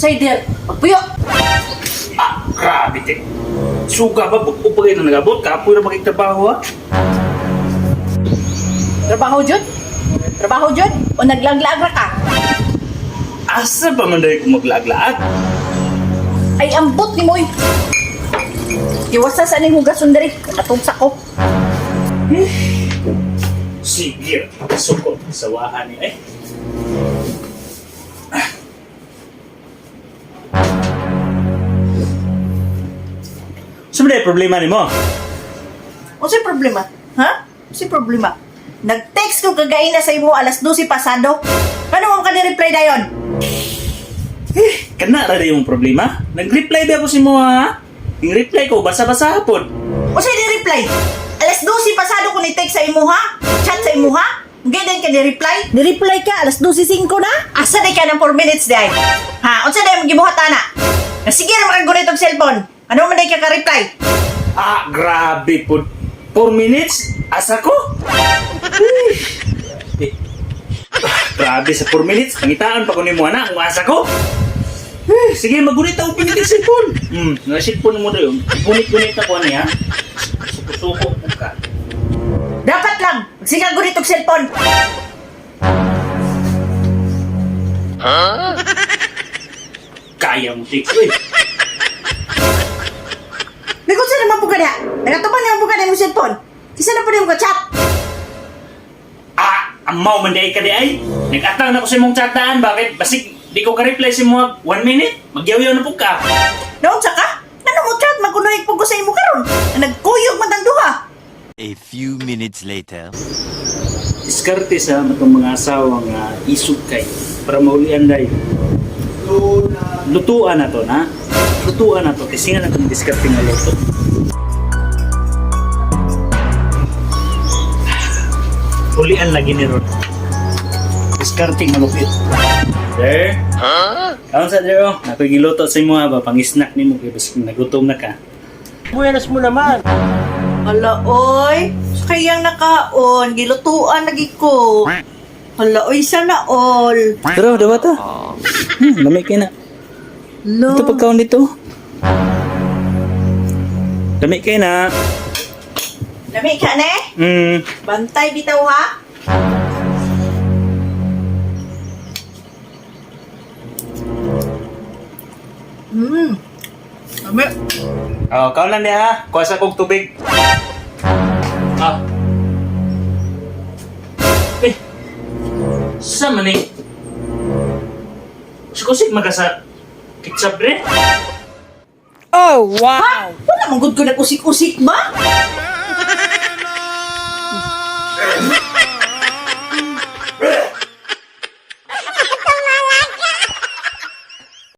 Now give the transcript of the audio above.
Say there, pagpuyo! Grabe, te. Suga ba? Upagay na nagabot. Kapoy na magigtrabaho, ha? Trabaho jud? Trabaho jud? O naglaglag ra ka? Asa ba man dahil kung maglaglaag? Ay, ambot ni Moy! Iwasa sa aning hugason diri, katungsa ko. Sige, sukot. Sawahan niya, eh. Sumali, problema ni mo. O si problema? Ha? Si problema? Nag-text ko kagaina sa imo alas 12 pasado. Ano mo ka ni-reply dayon? Kana ra yung problema? Nag-reply ba ako si mo, ha? Yung reply ko, basa-basa hapon. O siya ni-reply? Alas 12 pasado ko ni-text sa imo ha? Chat sa imo ha? Ganyan ka ni-reply? Ni-reply ka alas 12:05 na? Asa na ka ng 4 minutes day? Ha? Unsa na yung gibuhat ana? Sige na makagunit og cellphone. Ano man day ka ka-reply? Grabe po. 4 minutes? Asa ko? Grabe sa 4 minutes. Pangitaan pa ko ni mo, anak. Ang asa ko. Sige, magunit ako pinit yung cellphone. Cellphone mo doon. Gunit-gunit ako niya. Suko-suko mo ka. Dapat lang. Sige gunit og cellphone. Kaya mo, Tix, eh. Bigod sa naman po ka na. Nagatupan naman po ka na yung cellphone. Kisa na po na yung ka-chat. Amaw man day ka di ay. Nag-atang na ko sa mong chataan. Bakit? Basig, di ko ka-reply sa mga 1 minute. Magyaw-yaw na po ka. Naunsa ka? Ano mo chat? Magunoy po ko sa imo karon. Nagkuyog man tang duha. A few minutes later. Diskarte sa matong mga asawang isog kay para maulian day. Lutuan na to, na? Lutuan na to. Kasi nga na itong diskarte nga luto. Ulian lagi ni Rod. Diskarte nga lupit. Sir? Kaon sa Dero? Ako'y giluto sa imo ba? Pang-snack ni mo kaya basta nagutom na ka. Buenas mo naman. Hala, oy. Kayang nakaon. Gilutuan lagi ko. Hala, oy. Sana all. Pero, dawa ta. Lamay kayo na. Lo. Ito pagkaon dito. Lamay kayo na. Lami ka ne? Bantay bitaw ha? Lami. Kaon lang niya ha. Kuha sa kong tubig. Sa man eh. Kusik magasa ketchup rin. Ha? Wala mong good ko na usik-usik ba?